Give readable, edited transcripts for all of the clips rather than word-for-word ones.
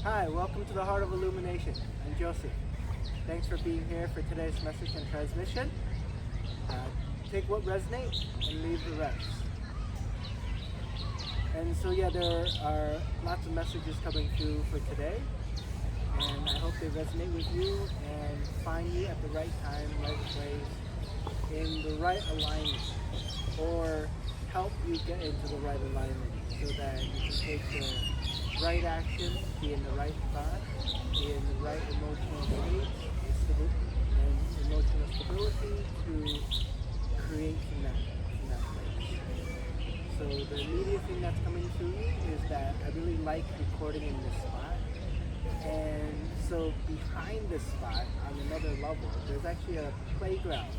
Hi, welcome to the Heart of Illumination. I'm Joseph. Thanks for being here for today's message and transmission. Take what resonates and leave the rest. And so there are lots of messages coming through for today, and I hope they resonate with you and find you at the right time, right place, in the right alignment, or help you get into the right alignment so that you can take the right action, be in the right thought, be in the right emotional state and emotional stability to create from that place. So the immediate thing that's coming through you is that I really like recording in this spot. And so behind this spot, on another level, there's actually a playground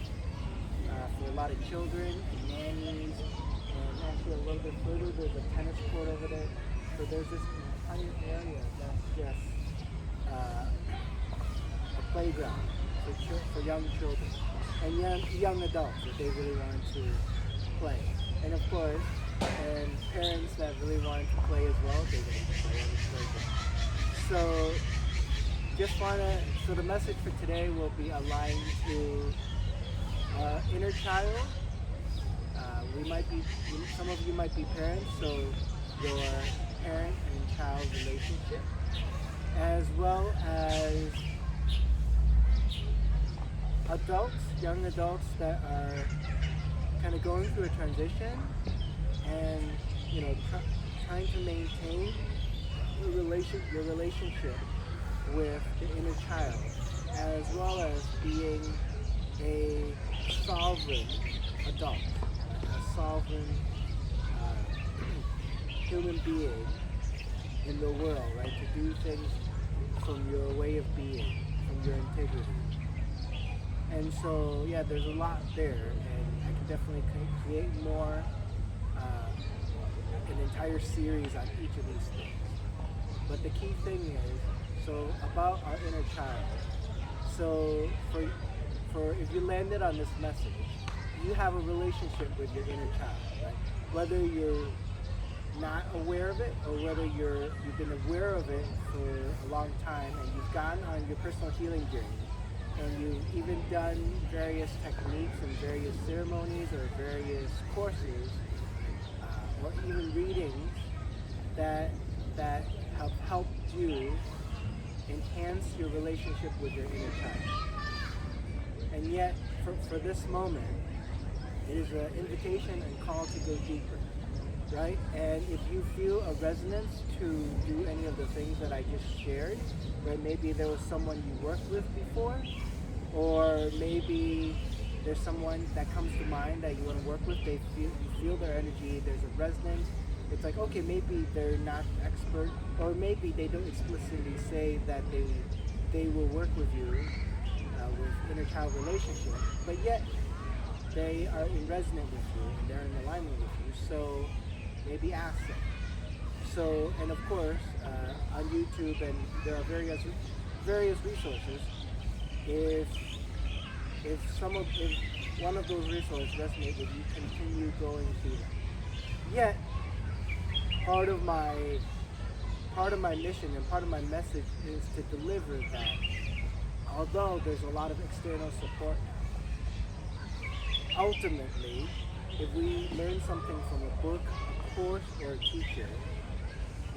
for a lot of children and nannies. And actually a little bit further, there's a tennis court over there. So there's this entire area that's just a playground for young children and young adults if they really want to play. And of course, and parents that really want to play as well, they get to play on the playground. So the message for today will be aligned to inner child. Some of you might be parents, so your parent and child relationship, as well as adults, young adults that are kind of going through a transition and trying to maintain your relationship with the inner child, as well as being a sovereign adult, a sovereign human being in the world, right? To do things from your way of being, from your integrity. And so, there's a lot there, and I can definitely create more, an entire series on each of these things. But the key thing is, about our inner child. So, for if you landed on this message, you have a relationship with your inner child, right? Whether you're not aware of it, or whether you've been aware of it for a long time, and you've gone on your personal healing journey, and you've even done various techniques and various ceremonies or various courses, or even readings that have helped you enhance your relationship with your inner child. And yet, for this moment, it is an invitation and call to go deeper. Right? And if you feel a resonance to do any of the things that I just shared, right? Maybe there was someone you worked with before, or maybe there's someone that comes to mind that you want to work with, you feel their energy, there's a resonance. It's like, okay, maybe they're not expert, or maybe they don't explicitly say that they will work with you with inner child relationship, but yet they are in resonance with you and they're in alignment with you. So maybe ask them. So, and of course, on YouTube, and there are various resources. If one of those resources resonates with you, continue going through them. Yet, part of my mission and part of my message is to deliver that. Although there's a lot of external support, ultimately, if we learn something from a book, a course, or a teacher,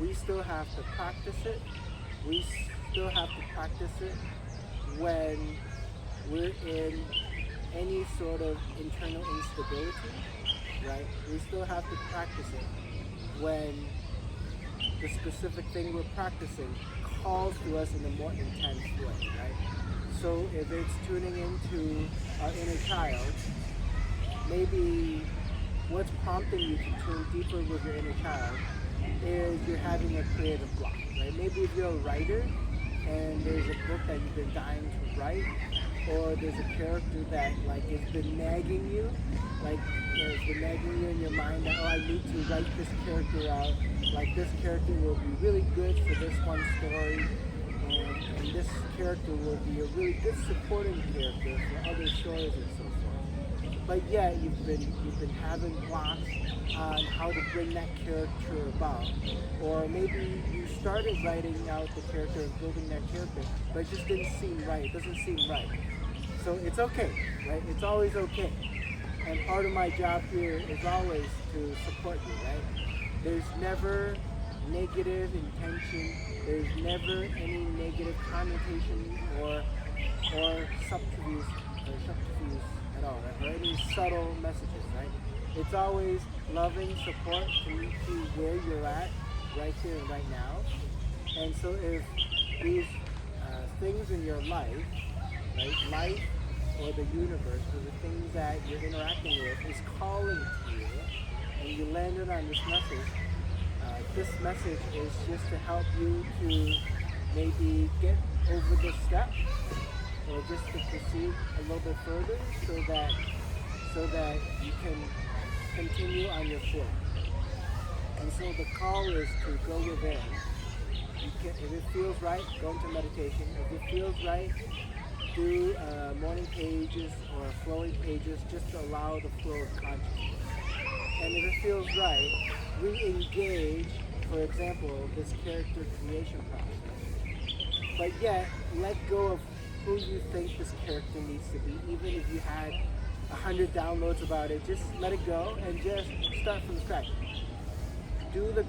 we still have to practice it. We still have to practice it when we're in any sort of internal instability, right? We still have to practice it when the specific thing we're practicing calls to us in a more intense way, right? So if it's tuning into our inner child, maybe what's prompting you to tune deeper with your inner child is you're having a creative block, right? Maybe if you're a writer and there's a book that you've been dying to write, or there's a character that it's been nagging you, it's been nagging you in your mind that, I need to write this character out, this character will be really good for this one story, and this character will be a really good supporting character for other stories and so forth. but yet you've been having blocks on how to bring that character about. Or maybe you started writing out the character and building that character, but it just didn't seem right. It doesn't seem right. So it's okay, right? It's always okay. And part of my job here is always to support you, right? There's never negative intention. There's never any negative connotation or subterfuge at all, right? Or any subtle messages, right? It's always loving support to meet you where you're at, right here and right now. And so if these things in your life, right, life or the universe or the things that you're interacting with is calling to you, and you landed on this message is just to help you to maybe get over the step, or just to proceed a little bit further, so that you can continue on your flow. And so the call is to go within. If it feels right, go into meditation. If it feels right, do morning pages or flowing pages, just to allow the flow of consciousness. And if it feels right, re-engage, for example, this character creation process. But yet, let go of who you think this character needs to be. Even if you had 100 downloads about it, just let it go and just start from scratch. Do the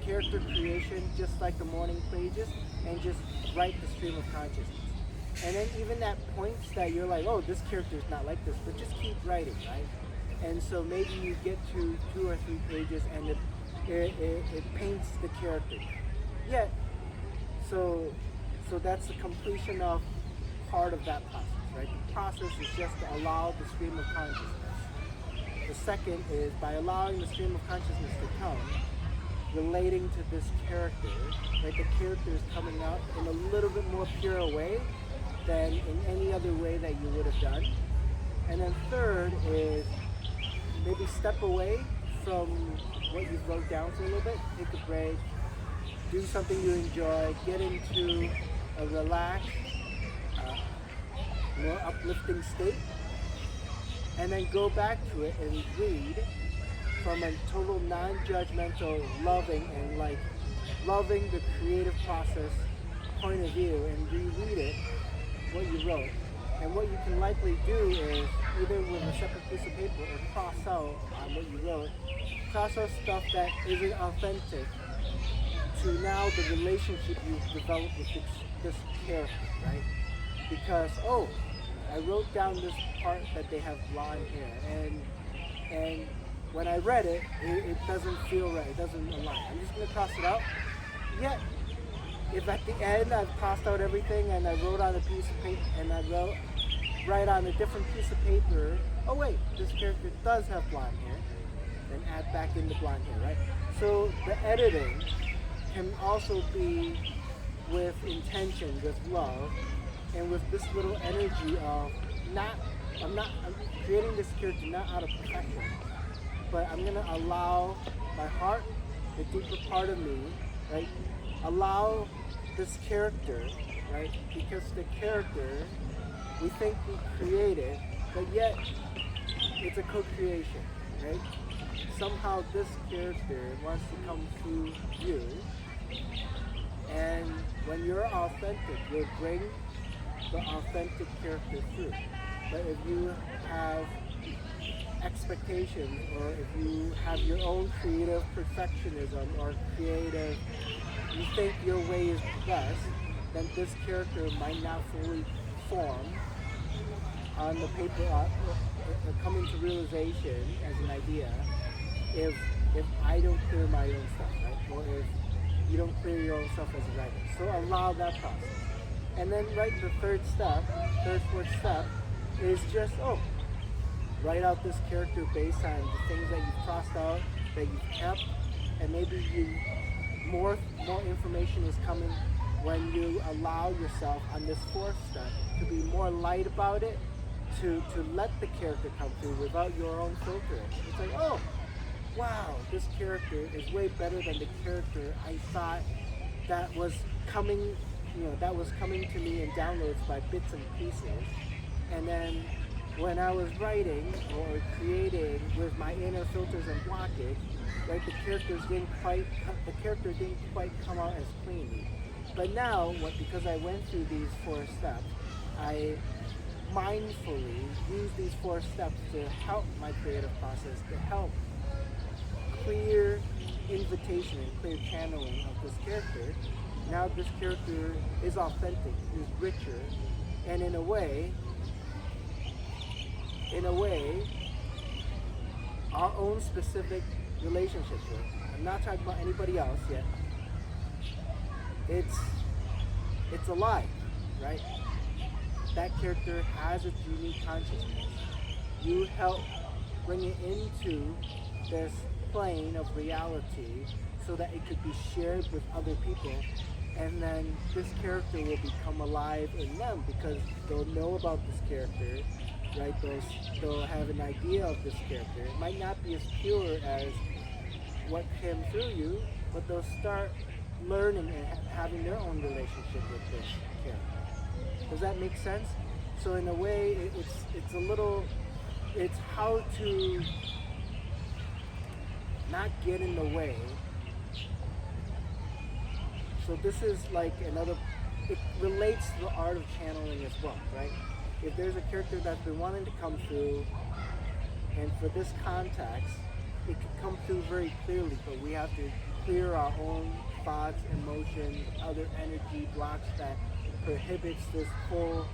character creation just like the morning pages, and just write the stream of consciousness. And then even at points that you're like, oh, this character is not like this, but just keep writing, right? And so maybe you get to 2 or 3 pages and it paints the character. Yeah. So that's the completion of part of that process, right? The process is just to allow the stream of consciousness. The second is by allowing the stream of consciousness to come, relating to this character, right? The character is coming out in a little bit more pure way than in any other way that you would have done. And then third is maybe step away from what you wrote down for a little bit, take a break, do something you enjoy, get into a relaxed, more uplifting state, and then go back to it and read from a total non-judgmental, loving the creative process point of view, and reread it, what you wrote. And what you can likely do is, either with a separate piece of paper or cross out on what you wrote, cross out stuff that isn't authentic to now the relationship you've developed with this character, right? Because, oh, I wrote down this part that they have blonde hair, and when I read it, it doesn't feel right, it doesn't align. I'm just gonna cross it out. Yet, if at the end I've crossed out everything and I wrote on a piece of paper, and I write on a different piece of paper, oh wait, this character does have blonde hair, then add back in the blonde hair, right? So the editing can also be with intention, with love, and with this little energy of I'm creating this character not out of perfection, but I'm gonna allow my heart, the deeper part of me, right? Allow this character, right? Because the character, we think we created, but yet it's a co-creation, right? Somehow this character wants to come through you, and when you're authentic, you'll bring the authentic character through. But if you have expectations, or if you have your own creative perfectionism or creative, you think your way is best, then this character might not fully form on the paper, or coming to realization as an idea, if I don't clear my own stuff, right? Or if you don't clear your own stuff as a writer. So allow that process. And then the fourth step is just, write out this character based on the things that you've crossed out, that you've kept, and maybe more information is coming when you allow yourself on this fourth step to be more light about it, to let the character come through without your own filter. It's like, oh, wow, this character is way better than the character I thought that was coming to me in downloads by bits and pieces. And then when I was writing or creating with my inner filters and blockage, right, the character didn't quite come out as cleanly. But now, because I went through these 4 steps, I mindfully use these 4 steps to help my creative process, to help clear invitation and clear channeling of this character. Now this character is authentic, is richer, and in a way, our own specific relationships with. I'm not talking about anybody else yet. It's alive, right? That character has its unique consciousness. You help bring it into this plane of reality so that it could be shared with other people, and then this character will become alive in them because they'll know about this character, right? They'll have an idea of this character. It might not be as pure as what came through you, but they'll start learning and having their own relationship with this character. Does that make sense? So in a way, it's how to not get in the way. So this is like it relates to the art of channeling as well, right? If there's a character that's been wanting to come through, and for this context, it could come through very clearly, but we have to clear our own thoughts, emotions, other energy blocks that prohibits this whole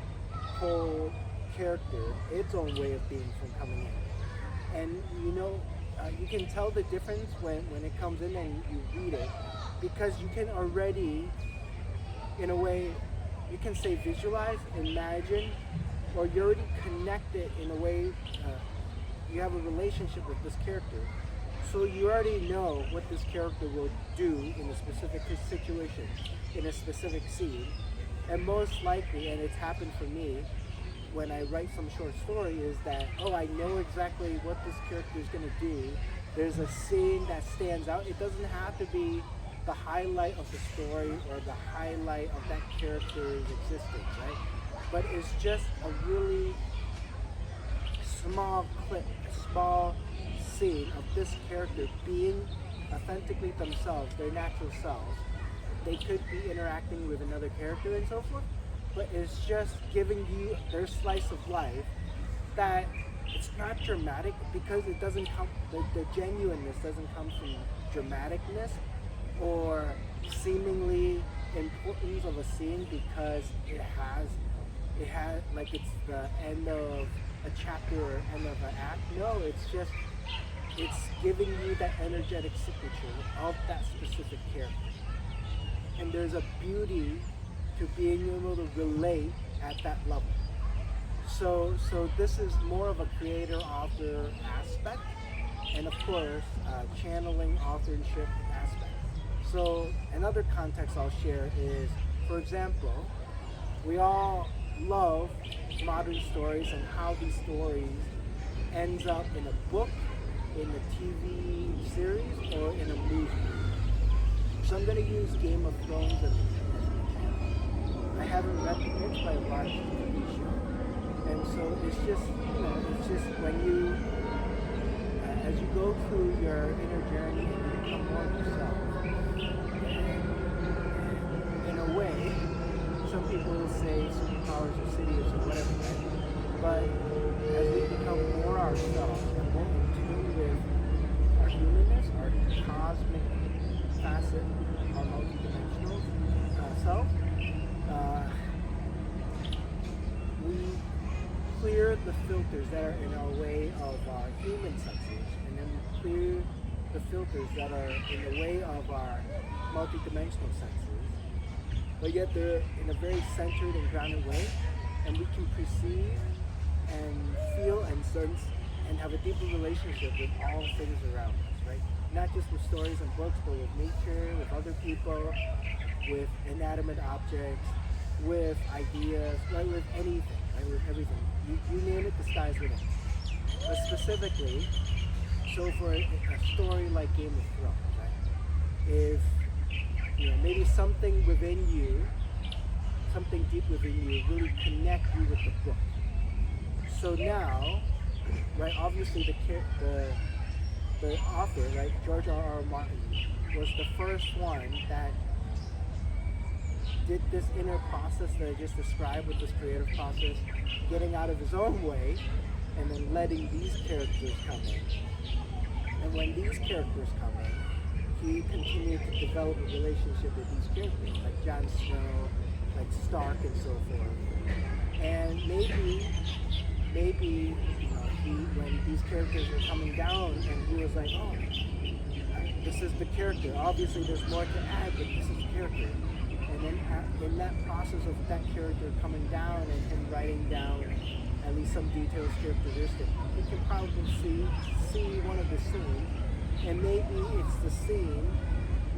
character, its own way of being, from coming in. And you can tell the difference when it comes in and you read it, because you can already, in a way, you can say visualize, imagine, or you're already connected in a way, you have a relationship with this character. So you already know what this character will do in a specific situation, in a specific scene. And most likely, and it's happened for me, when I write some short story, is that, I know exactly what this character is going to do. There's a scene that stands out. It doesn't have to be the highlight of the story or the highlight of that character's existence, right? But it's just a really small clip, a small scene of this character being authentically themselves, their natural selves. They could be interacting with another character and so forth, but it's just giving you their slice of life that it's not dramatic, because it doesn't come, the genuineness doesn't come from dramaticness or seemingly importance of a scene because it has like it's the end of a chapter or end of an act. No, it's giving you that energetic signature of that specific character. And there's a beauty to being able to relate at that level. So this is more of a creator-author aspect, and of course, channeling authorship aspect. So another context I'll share is, for example, we all love modern stories and how these stories ends up in a book, in a TV series, or in a movie. So I'm going to use Game of Thrones as an example. I haven't read the books, but I've watched the TV show. And so it's just when you, as you go through your inner journey and you become more of yourself, and in a way, some people will say superpowers or cities or whatever, right? But as we become more ourselves and more in tune with our humanness, our cosmic facet, our multidimensional self, we clear the filters that are in our way of our human senses, and then we clear the filters that are in the way of our multidimensional senses, but yet they're in a very centered and grounded way, and we can perceive and feel and sense and have a deeper relationship with all things around us, right? Not just with stories and books, but with nature, with other people, with inanimate objects, with ideas, right? With anything, right? With everything. You name it, the sky's the limit. But specifically, so for a story like Game of Thrones, right? If maybe something within you, something deep within you, really connect you with the book. So now, right, obviously the author, right, George R.R. Martin, was the first one that did this inner process that I just described with this creative process, getting out of his own way, and then letting these characters come in. And when these characters come in, he continued to develop a relationship with these characters, like Jon Snow, like Stark, and so forth. And maybe, when these characters were coming down, and he was like, oh, this is the character. Obviously, there's more to add, but this is the character. And then in that process of that character coming down and him writing down at least some details, characteristic, you can probably see one of the scenes, and maybe it's the scene,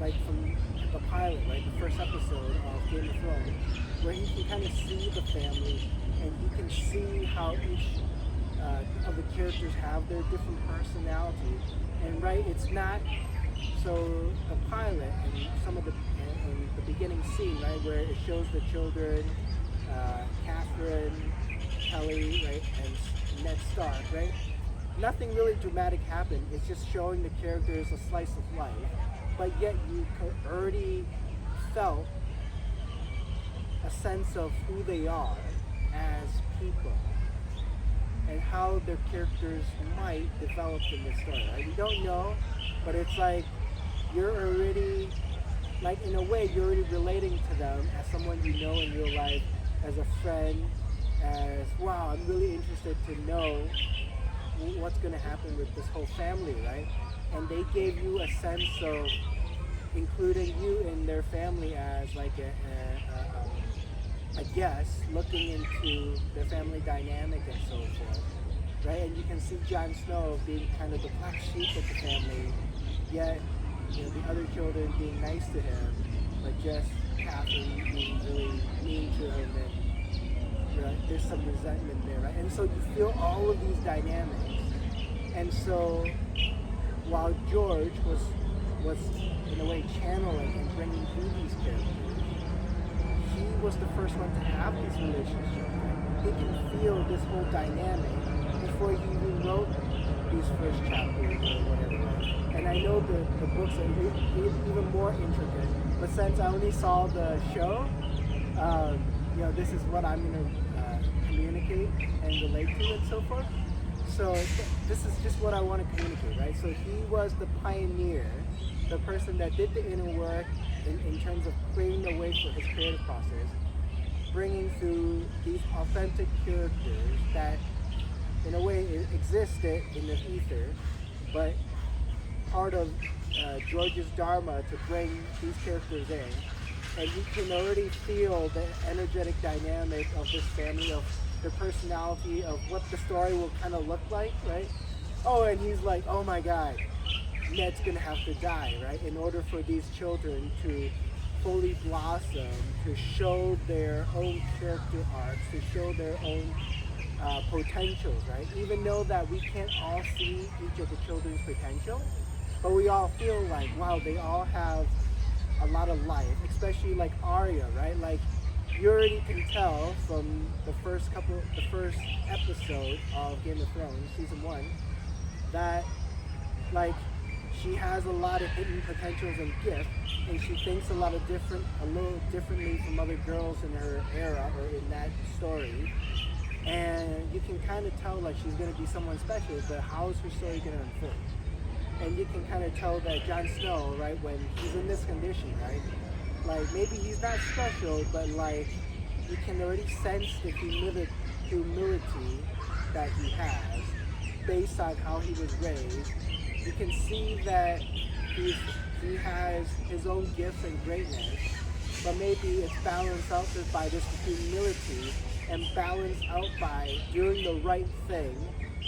like from the pilot, right, the first episode of Game of Thrones, where he can kind of see the family, and he can see how each of the characters have their different personalities. And right, it's not, so the pilot and some of the beginning scene, right, where it shows the children, Catherine, Kelly, right, and Ned Stark, right? Nothing really dramatic happened. It's just showing the characters a slice of life, but yet you already felt a sense of who they are as people and how their characters might develop in the story. Right? You don't know, but it's like you're already, like in a way, you're already relating to them as someone you know in real life, as a friend, as, wow, I'm really interested to know what's going to happen with this whole family, right? And they gave you a sense of including you in their family as like a guest looking into their family dynamic and so forth, right? And you can see Jon Snow being kind of the black sheep of the family, yet the other children being nice to him, but just Catherine being really mean to him, and right, there's some resentment there, right? And so you feel all of these dynamics. And so while George was in a way channeling and bringing through these characters, he was the first one to have these relationships. He can feel this whole dynamic before he even wrote these first chapters or whatever. And I know the books are even more intricate, but since I only saw the show, this is what I'm going to communicate and relate to and so forth. So this is just what I want to communicate, right? So he was the pioneer, the person that did the inner work in terms of clearing the way for his creative process, bringing through these authentic characters that in a way existed in the ether, but part of George's dharma to bring these characters in. And you can already feel the energetic dynamic of this family, of their personality, of what the story will kind of look like, right? Oh, and he's like, oh my God, Ned's gonna have to die, right? In order for these children to fully blossom, to show their own character arcs, to show their own potentials, right? Even though that we can't all see each of the children's potential, but we all feel like, wow, they all have a lot of life, especially like Arya, right? Like, you already can tell from the first episode of Game of Thrones, season 1, that like she has a lot of hidden potentials and gifts, and she thinks a little differently from other girls in her era or in that story. And you can kind of tell like she's going to be someone special, but how is her story going to unfold? And you can kind of tell that Jon Snow, right, when he's in this condition, right, like maybe he's not special, but like you can already sense the humility that he has based on how he was raised. You can see that he has his own gifts and greatness, but maybe it's balanced out by this humility and balanced out by doing the right thing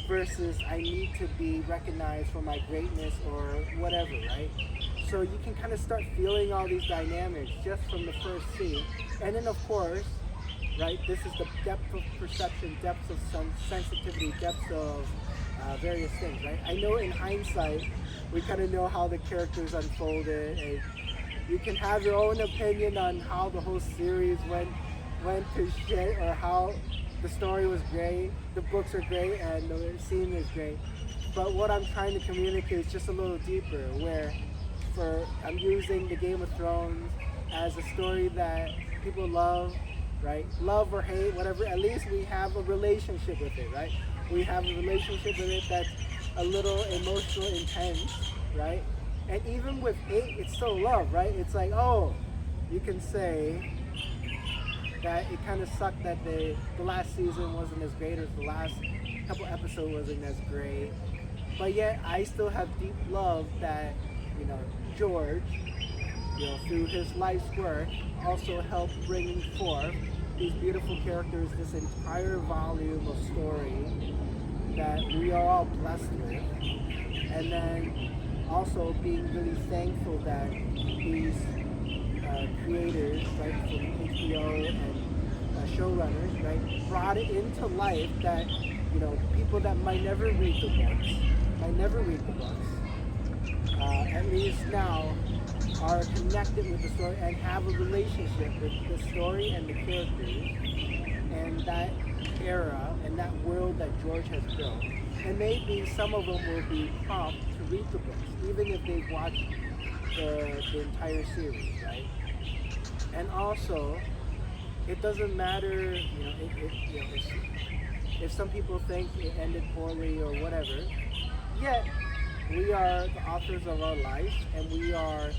versus I need to be recognized for my greatness or whatever, right? So you can kind of start feeling all these dynamics just from the first scene. And then of course, right, this is the depth of perception, depth of sensitivity, depth of various things, right? I know in hindsight, we kind of know how the characters unfolded, and you can have your own opinion on how the whole series went to shit, or how the story was great, the books are great, and the scene is great. But what I'm trying to communicate is just a little deeper, where I'm using the Game of Thrones as a story that people love, right? Love or hate, whatever. At least we have a relationship with it, right? We have a relationship with it that's a little emotional, intense, right? And even with hate, it's still love, right? It's like, oh, you can say that it kind of sucked that the last season wasn't as great, or the last couple episodes wasn't as great. But yet, I still have deep love that, George, through his life's work, also helped bringing forth these beautiful characters, this entire volume of story that we are all blessed with. And then also being really thankful that these creators, right, from HBO and showrunners, right, brought it into life that, people that might never read the books, at least now are connected with the story and have a relationship with the story and the characters and that era and that world that George has built. And maybe some of them will be prompt to read the books, even if they've watched the entire series, right? And also, it doesn't matter, if some people think it ended poorly or whatever, yet we are the authors of our life, and we are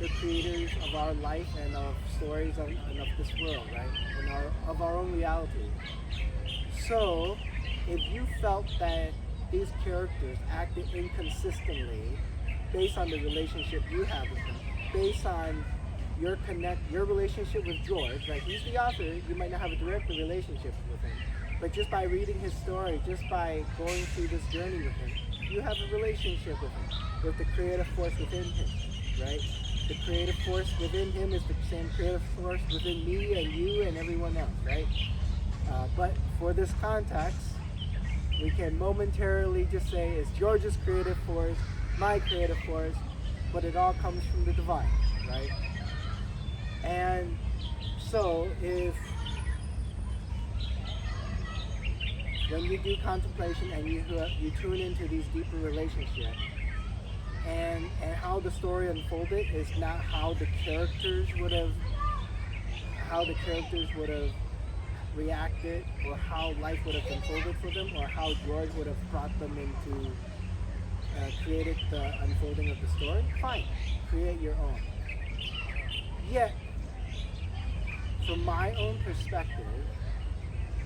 the creators of our life and of stories and of this world, right? And of our own reality. So, if you felt that these characters acted inconsistently based on the relationship you have with them, based on your relationship with George, right? He's the author, you might not have a direct relationship with him, but just by reading his story, just by going through this journey with him, you have a relationship with him, with the creative force within him, right? The creative force within him is the same creative force within me and you and everyone else, right? But for this context, we can momentarily just say it's George's creative force, my creative force, but it all comes from the divine, right? And so when you do contemplation and you tune into these deeper relationships, and how the story unfolded is not how the characters would have reacted, or how life would have unfolded for them, or how George would have brought them into created the unfolding of the story. Fine, create your own. Yet, from my own perspective,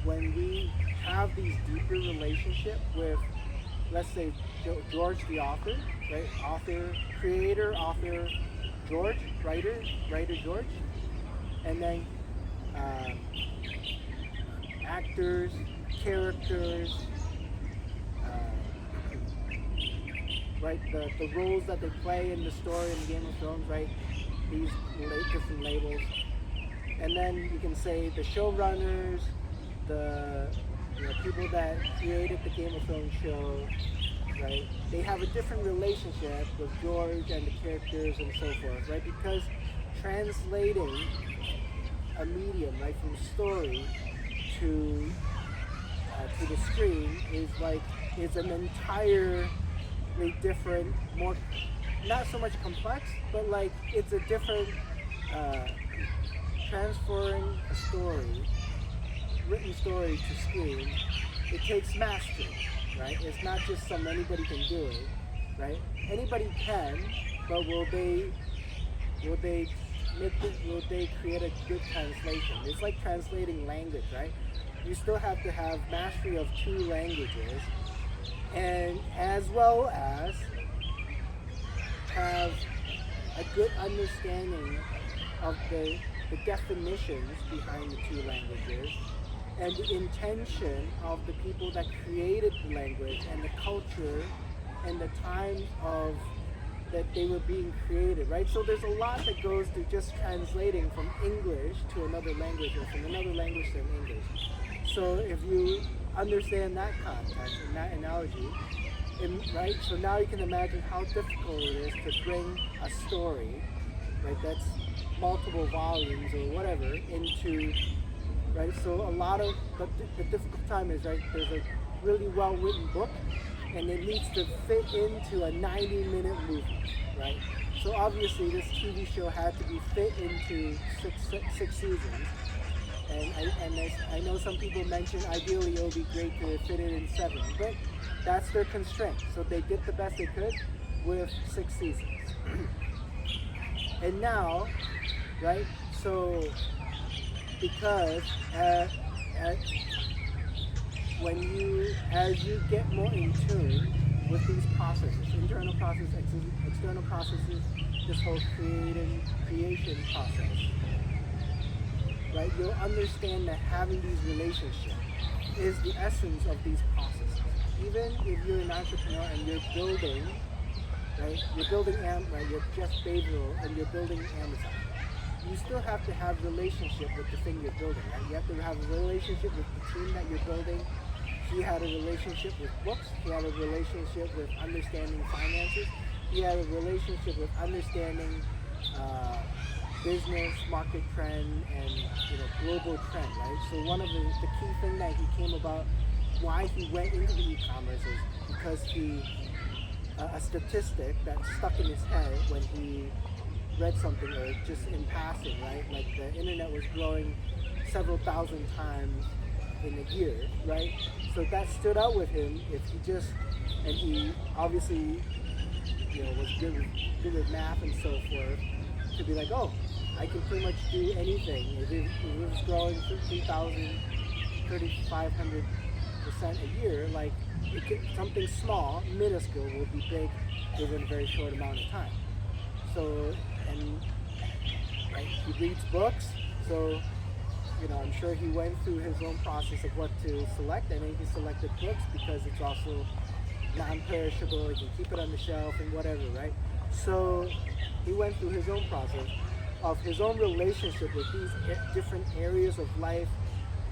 when we have these deeper relationships with, let's say, George the author, right? Creator, author, George, writer, George, and then actors, characters, right? The roles that they play in the story in Game of Thrones, right? These different labels. And then you can say the showrunners, the people that created the Game of Thrones show, right? They have a different relationship with George and the characters and so forth, right? Because translating a medium, right, from story to the screen is an entirely different, more, not so much complex, but like it's a different transferring a story, written story to screen. It takes mastery, right? It's not just anybody can do it, right? Anybody can, but will they create a good translation? It's like translating language, right? You still have to have mastery of two languages, and as well as have a good understanding of the definitions behind the two languages and the intention of the people that created the language and the culture and the times of that they were being created, right? So there's a lot that goes to just translating from English to another language, or from another language to English. So if you understand that context and that analogy, right? So now you can imagine how difficult it is to bring a story, right? That's multiple volumes or whatever into right? So a lot of the difficult time is, right, there's a really well written book and it needs to fit into a 90-minute movie, right? So obviously this TV show had to be fit into six seasons. And I know some people mentioned ideally it would be great to fit it in 7, but that's their constraint. So they did the best they could with 6 seasons. And now, right, so because as you get more in tune with these processes, internal process, external processes, this whole creation process, right, you'll understand that having these relationships is the essence of these processes. Even if you're an entrepreneur and you're building, right, right, you're Jeff Bezos and you're building Amazon, you still have to have relationship with the thing you're building, right? You have to have a relationship with the team that you're building. He had a relationship with books. He had a relationship with understanding finances. He had a relationship with understanding business, market trend, and global trend, right? So one of the key thing that he came about, why he went into the e-commerce is because a statistic that stuck in his head when he read something or just in passing, right? Like the internet was growing several thousand times in a year, right? So that stood out with him. And he obviously, was good with math and so forth, to be like, oh, I can pretty much do anything. If it was growing 3,500% a year, like something small, minuscule, will be big within a very short amount of time. So, and right, he reads books, so I'm sure he went through his own process of what to select, and then he selected books because it's also non-perishable, he can keep it on the shelf and whatever, right? So he went through his own process of his own relationship with these different areas of life,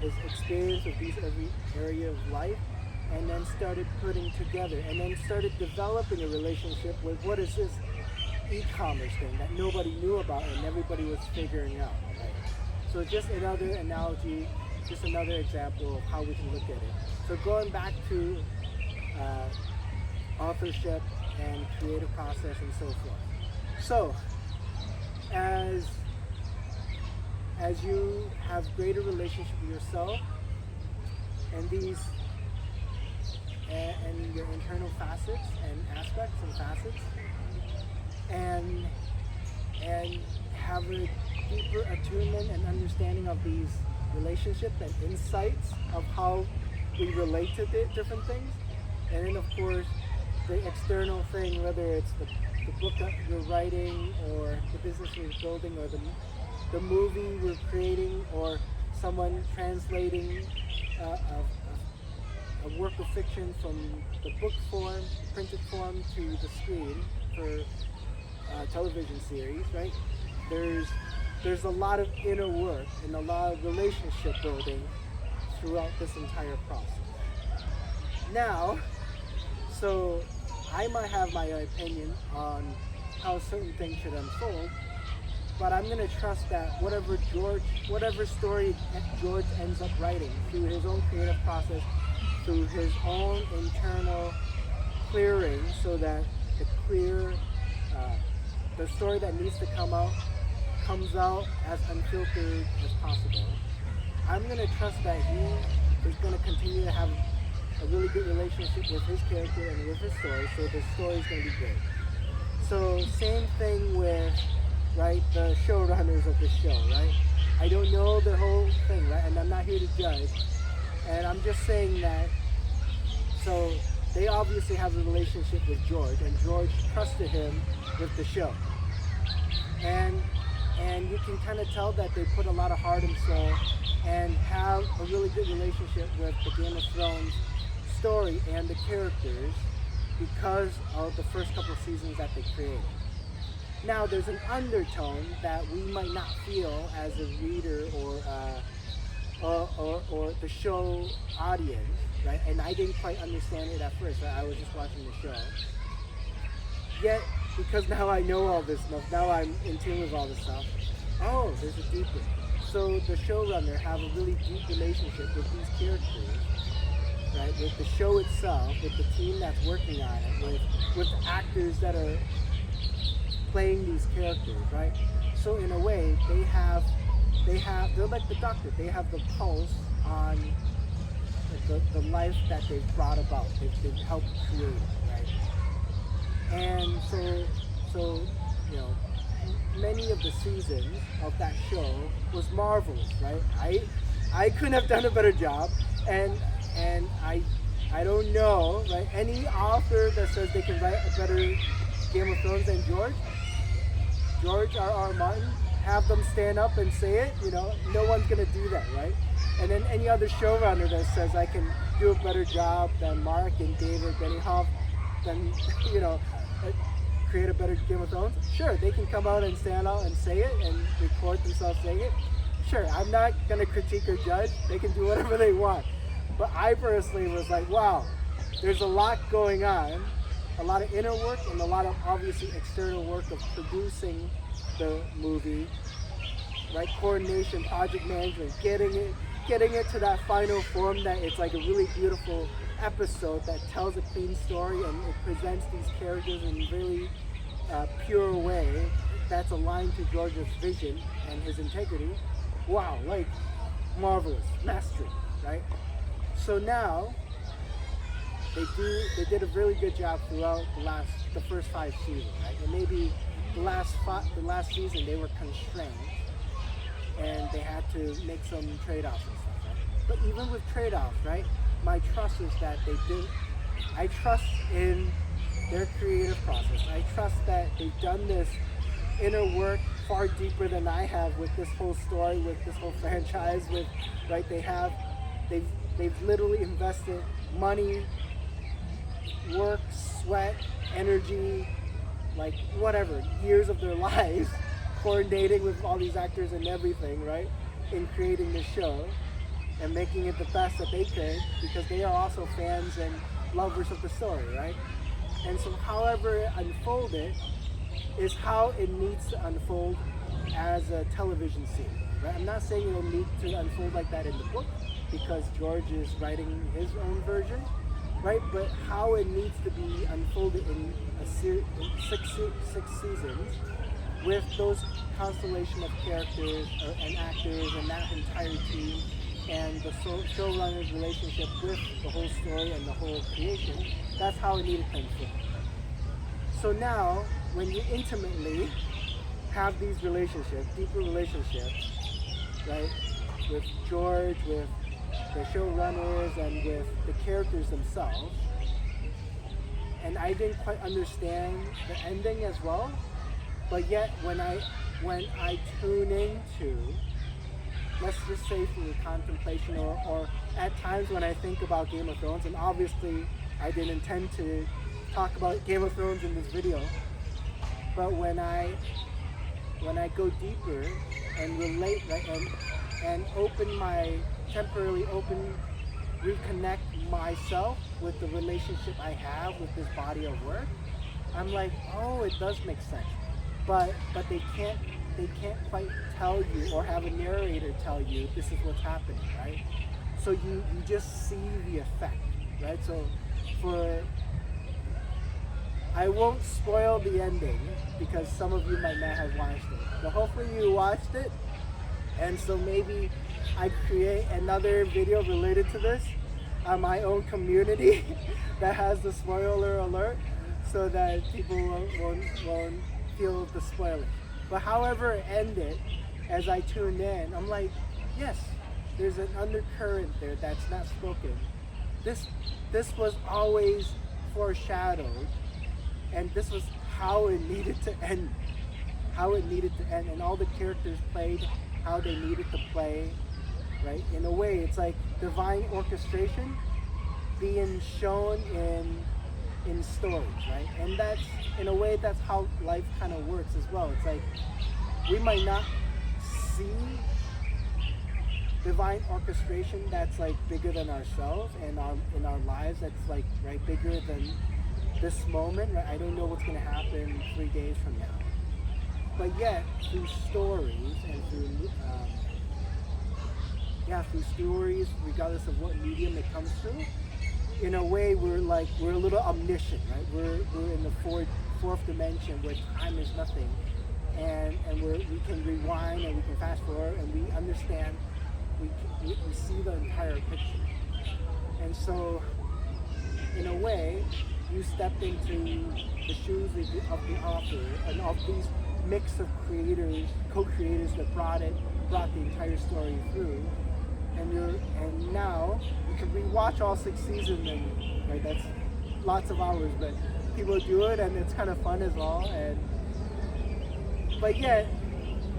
his experience of these every area of life, and then started putting together, and then started developing a relationship with what is this e-commerce thing that nobody knew about and everybody was figuring out, right? So just another analogy, just another example of how we can look at it. So going back to authorship and creative process and so forth. So as you have greater relationship with yourself and these and your internal facets and aspects and facets, and have a deeper attunement and understanding of these relationships and insights of how we relate to different things. And then of course the external thing, whether it's the book that you're writing or the business you're building or the movie we're creating or someone translating a work of fiction from the book form, printed form to the screen for a television series, right? There's a lot of inner work and a lot of relationship building throughout this entire process. Now, so I might have my opinion on how certain things should unfold, but I'm going to trust that whatever story George ends up writing through his own creative process, through his own internal clearing, so that the story that needs to come out comes out as unfiltered as possible. I'm going to trust that he is going to continue to have a really good relationship with his character and with his story, so the story is going to be great. So same thing with, right, the showrunners of the show, right? I don't know the whole thing, right? And I'm not here to judge. And I'm just saying that, so they obviously have a relationship with George, and George trusted him with the show. And you can kind of tell that they put a lot of heart and soul and have a really good relationship with the Game of Thrones story and the characters because of the first couple of seasons that they created. Now there's an undertone that we might not feel as a reader or the show audience, right? And I didn't quite understand it at first, right? I was just watching the show. Yet, because now I know all this stuff, now I'm in tune with all this stuff, oh, there's a deeper. so the showrunner have a really deep relationship with these characters, right? With the show itself, with the team that's working on it, with actors that are playing these characters, right? So in a way, they're like the doctor. They have the pulse on the life that they've brought about. They've helped create it, right? And so many of the seasons of that show was marvelous, right? I couldn't have done a better job, and I don't know, right? Any author that says they can write a better Game of Thrones than George R.R. Martin, have them stand up and say it. No one's gonna do that, right? And then any other showrunner that says I can do a better job than Mark and David Benioff, then create a better Game of Thrones. Sure, they can come out and stand out and say it and record themselves saying it. Sure, I'm not gonna critique or judge. They can do whatever they want. But I personally was like, wow, there's a lot going on, a lot of inner work and a lot of obviously external work of producing the movie, right? Coordination, project management, getting it to that final form that it's like a really beautiful episode that tells a clean story and it presents these characters in a really pure way that's aligned to George's vision and his integrity. Wow, like marvelous, mastery, right? So now they did a really good job throughout the first 5 seasons, right? And maybe the last season they were constrained and they had to make some trade-offs and stuff, right? But even with trade-offs, right? My trust is that I trust in their creative process. I trust that they've done this inner work far deeper than I have with this whole story, with this whole franchise, right? They've literally invested money, work, sweat, energy, like whatever, years of their lives coordinating with all these actors and everything, right? In creating this show and making it the best that they could, because they are also fans and lovers of the story, right? And so however it unfolded is how it needs to unfold as a television series, right? I'm not saying it'll need to unfold like that in the book because George is writing his own version, right? But how it needs to be unfolded in six seasons with those constellation of characters and actors and that entire team and the showrunner's relationship with the whole story and the whole creation, that's how it needed to unfold. So now, when you intimately have these relationships, deeper relationships, right, with George, with the showrunners, and with the characters themselves, and I didn't quite understand the ending as well, but yet when I tune into, let's just say through contemplation or at times when I think about Game of Thrones, and obviously I didn't intend to talk about Game of Thrones in this video, but when I go deeper and relate, right, and temporarily reconnect myself with the relationship I have with this body of work, I'm like, oh, it does make sense. But they can't quite tell you or have a narrator tell you this is what's happening, right? So you just see the effect, right? So I won't spoil the ending because some of you might not have watched it, but hopefully you watched it, and so maybe I create another video related to this on my own community that has the spoiler alert so that people won't feel the spoiling. But however it ended, as I tuned in, I'm like, yes, there's an undercurrent there that's not spoken. This was always foreshadowed, and this was how it needed to end. And all the characters played how they needed to play, right? In a way, it's like divine orchestration being shown in stories, right? And that's, in a way, that's how life kind of works as well. It's like we might not see divine orchestration that's like bigger than ourselves and in our lives, that's like right bigger than this moment, right? I don't know what's going to happen 3 days from now, but yet through stories and through yeah, through stories, regardless of what medium it comes through. In a way, we're a little omniscient, right? We're in the fourth dimension where time is nothing, and we can rewind and we can fast forward and we understand. We see the entire picture, and so in a way, you step into the shoes of the author and of these mix of creators, co-creators that brought the entire story through. And now you can rewatch all 6 seasons, and right, that's lots of hours, but people do it, and it's kind of fun as well. But yet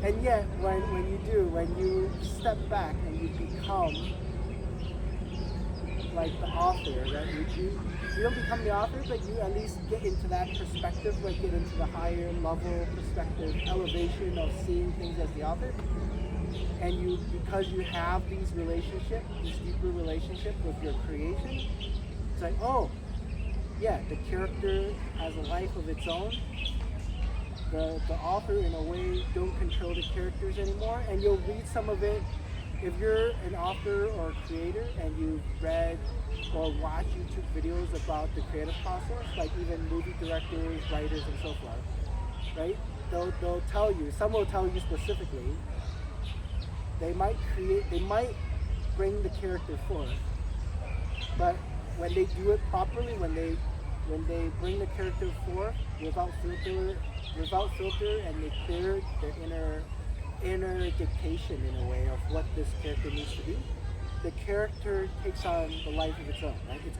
when you step back and you become like the author, right? You don't become the author, but you at least get into that perspective, like get into the higher level perspective, elevation of seeing things as the author. And because you have these relationships, this deeper relationship with your creation, it's like, oh, yeah, the character has a life of its own. The author, in a way, don't control the characters anymore, and you'll read some of it. If you're an author or a creator and you've read or watched YouTube videos about the creative process, like even movie directors, writers, and so forth, right? They'll tell you, some will tell you specifically, they might bring the character forth, but when they do it properly, when they bring the character forth without filter, and they clear their inner dictation in a way of what this character needs to be, the character takes on the life of its own, right? It's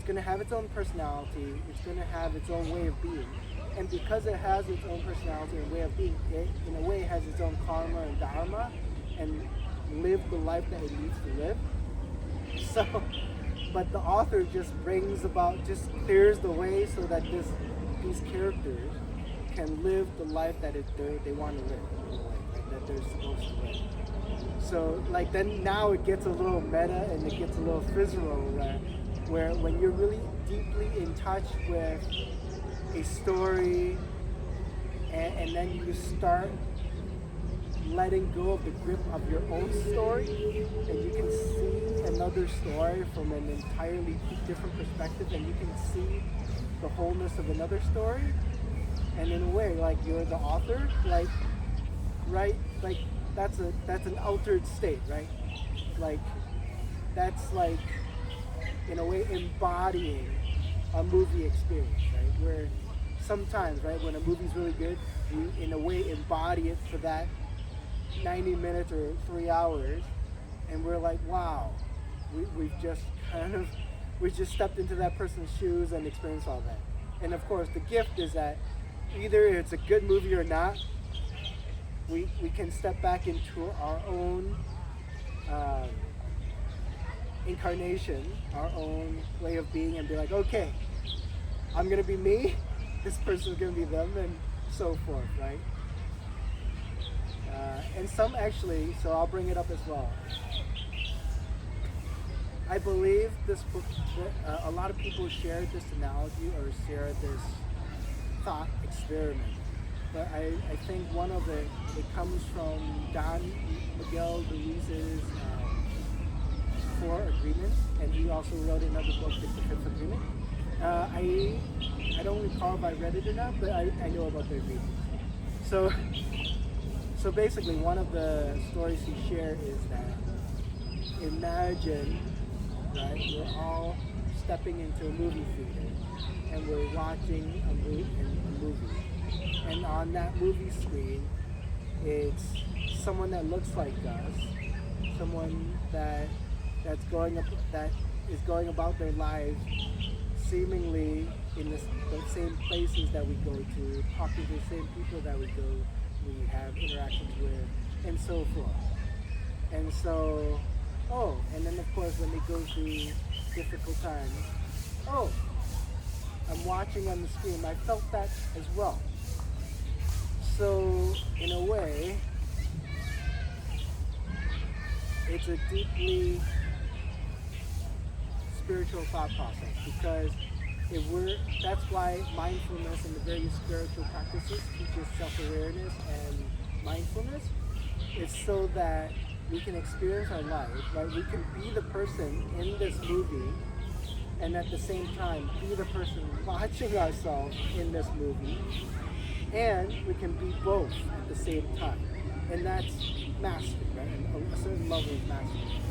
gonna have its own personality, it's gonna have its own way of being. And because it has its own personality and way of being, it in a way has its own karma and dharma and live the life that it needs to live. So, but the author just clears the way so that these characters can live the life that they want to live, in a way, like, that they're supposed to live. So like then now it gets a little meta and it gets a little visceral, where when you're really deeply in touch with a story and then you start letting go of the grip of your own story, and you can see another story from an entirely different perspective, and you can see the wholeness of another story, and in a way, like, you're the author, like, right, like that's an altered state, right? Like that's like in a way embodying a movie experience, right? Where sometimes, right, when a movie's really good, you in a way embody it for that 90 minutes or 3 hours, and we're like, wow, we just stepped into that person's shoes and experienced all that. And of course, the gift is that either it's a good movie or not, we can step back into our own incarnation, our own way of being, and be like, okay, I'm gonna be me, this person's gonna be them, and so forth, right? And some actually, so I'll bring it up as well. I believe this book, a lot of people share this analogy or share this thought experiment. But I think one of it comes from Don Miguel Ruiz's 4 Agreements, and he also wrote another book, The Fifth Agreement. I don't recall if I read it or not, but I know about the agreements. So basically, one of the stories he shared is that imagine, right, we're all stepping into a movie theater and we're watching a movie. And on that movie screen, it's someone that looks like us, someone that is going about their lives seemingly in the same places that we go to, talking to the same people that we have interactions with, and so forth. And so, and then of course when they go through difficult times, I'm watching on the screen, I felt that as well. So in a way, it's a deeply spiritual thought process, because that's why mindfulness and the various spiritual practices teaches self-awareness and mindfulness. It's so that we can experience our life, right? We can be the person in this movie and at the same time be the person watching ourselves in this movie, and we can be both at the same time. And that's mastery, right? And a certain level of mastery.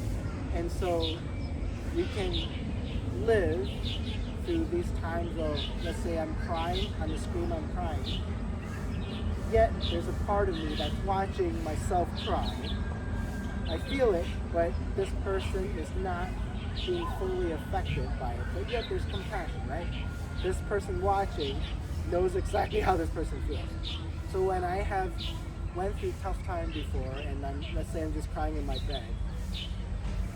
And so we can live through these times of, let's say I'm crying, on the screen I'm crying, yet there's a part of me that's watching myself cry. I feel it, but this person is not being fully affected by it, but yet there's compassion, right? This person watching knows exactly how this person feels. So when I have went through tough time before, and let's say I'm just crying in my bed,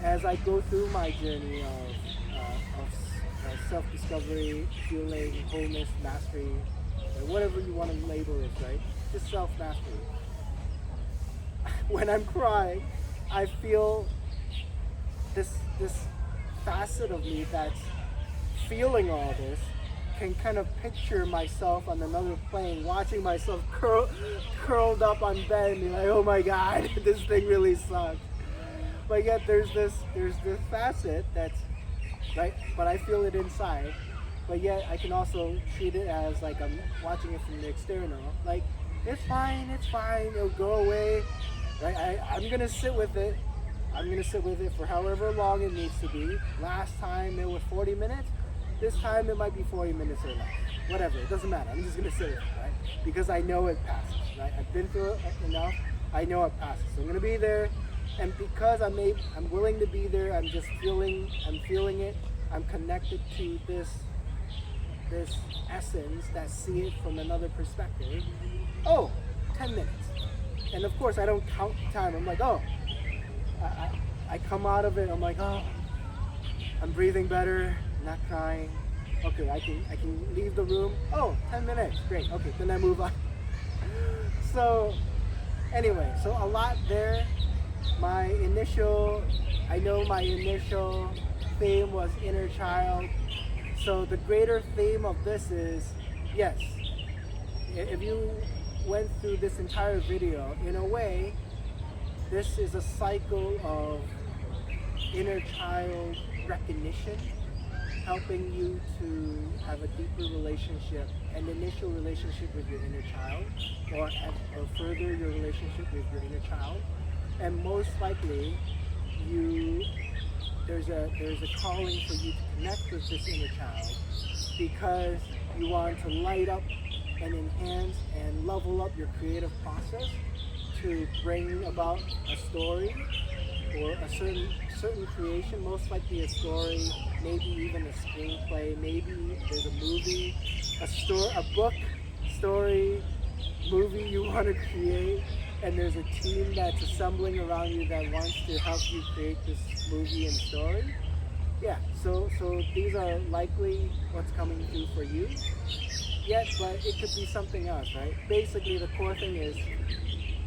as I go through my journey of self-discovery, healing, wholeness, mastery, or whatever you want to label it, right? Just self-mastery. When I'm crying, I feel this facet of me that's feeling all this can kind of picture myself on another plane, watching myself curled up on bed and be like, oh my God, this thing really sucks. But yet there's this facet that's, right, but I feel it inside. But yet I can also treat it as like I'm watching it from the external. Like, it's fine, it'll go away. Right? I'm gonna sit with it. I'm gonna sit with it for however long it needs to be. Last time it was 40 minutes. This time it might be 40 minutes or less. Whatever, it doesn't matter. I'm just gonna sit with it, right? Because I know it passes, right? I've been through it enough. I know it passes. So I'm gonna be there, and because I'm willing to be there. I'm feeling it. I'm connected to this essence that see it from another perspective. Oh, 10 minutes. And of course I don't count time. I'm like, oh, I come out of it. I'm like, oh, I'm breathing better, not crying. Okay, I can leave the room. Oh, 10 minutes, great. Okay, then I move on. So anyway, so a lot there. My initial theme was inner child. So the greater theme of this is, yes, if you went through this entire video, in a way, this is a cycle of inner child recognition, helping you to have a deeper relationship, an initial relationship with your inner child, or further your relationship with your inner child. And most likely, there's a calling for you to connect with this inner child because you want to light up and enhance and level up your creative process to bring about a story or a certain creation, most likely a story, maybe even a screenplay, maybe there's a movie, a book, story, movie you want to create, and there's a team that's assembling around you that wants to help you create this movie and story. Yeah, so these are likely what's coming through for you. Yes, but it could be something else, right? Basically, the core thing is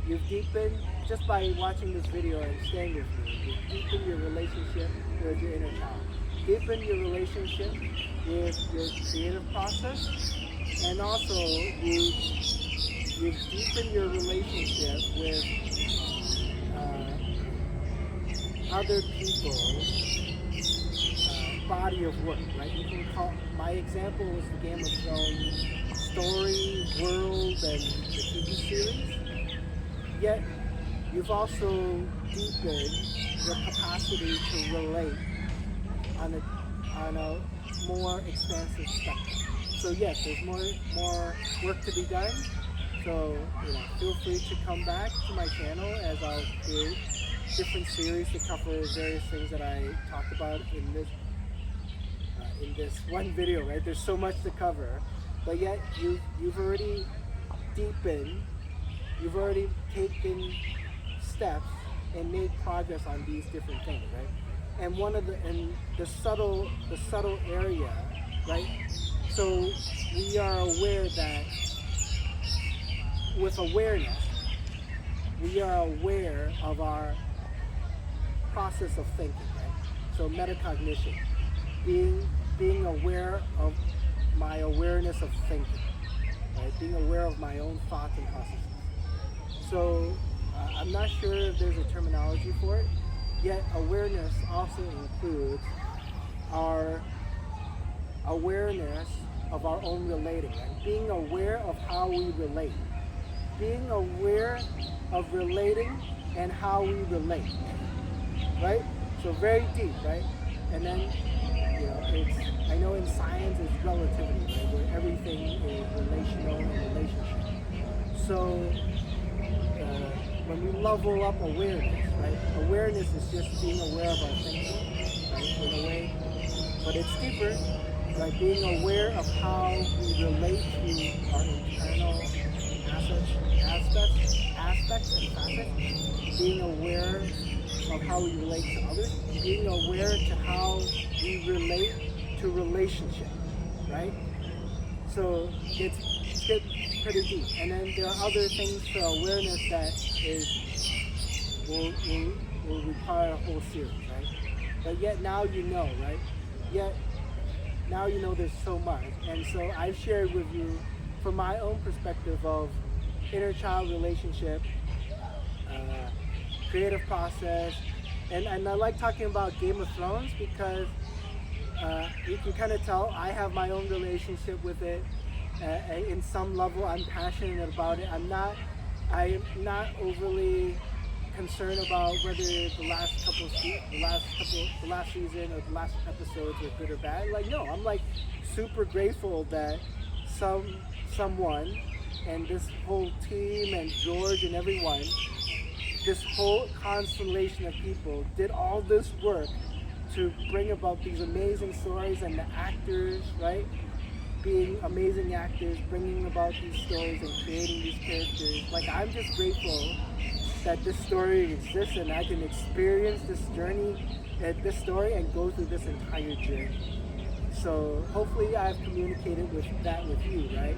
you've deepened, just by watching this video and staying with me, you've deepened your relationship with your inner child. Deepen your relationship with your creative process, and also you've deepened your relationship with other people's body of work, right? You can call, my example was the Game of Thrones story, world, and the TV series. Yet, you've also deepened your capacity to relate on a more expansive spectrum. So yes, there's more work to be done. So feel free to come back to my channel as I'll create different series to cover various things that I talked about in this one video, right? There's so much to cover, but yet you've already deepened, you've already taken steps and made progress on these different things, right? And the subtle area, right? So we are aware that with awareness, we are aware of our process of thinking, right? So metacognition, being aware of my awareness of thinking, right? Being aware of my own thoughts and processes. So I'm not sure if there's a terminology for it, yet awareness also includes our awareness of our own relating, right? Being aware of how we relate. Being aware of relating and how we relate, right? So very deep, right? And then, I know in science it's relativity, right? Where everything is relational and relationship. So when we level up awareness, right? Awareness is just being aware of our thinking, right? In a way, but it's deeper, right? Being aware of how we relate to our internal aspects and facets. Being aware of how we relate to others. Being aware to how we relate to relationship, right? So it's pretty deep. And then there are other things for awareness that will require a whole series, right? But yet now you know, right? Yet now you know there's so much. And so I've shared with you from my own perspective of inner child relationship, creative process, and I like talking about Game of Thrones because you can kind of tell I have my own relationship with it. In some level, I'm passionate about it. I'm not overly concerned about whether the last season or the last episodes were good or bad. Like, no, I'm like super grateful that someone and this whole team and George and everyone, this whole constellation of people did all this work to bring about these amazing stories, and the actors, right? Being amazing actors, bringing about these stories and creating these characters. Like, I'm just grateful that this story exists and I can experience this journey, this story, and go through this entire journey. So hopefully I've communicated with you, right?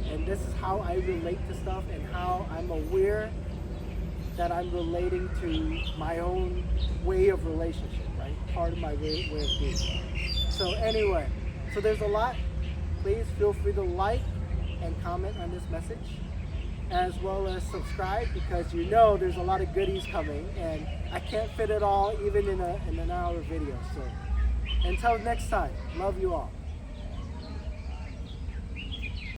And this is how I relate to stuff and how I'm aware that I'm relating to my own way of relationship, right? Part of my way of being. So anyway, so there's a lot. Please feel free to like and comment on this message, as well as subscribe, because there's a lot of goodies coming and I can't fit it all even in an hour video. So until next time, love you all.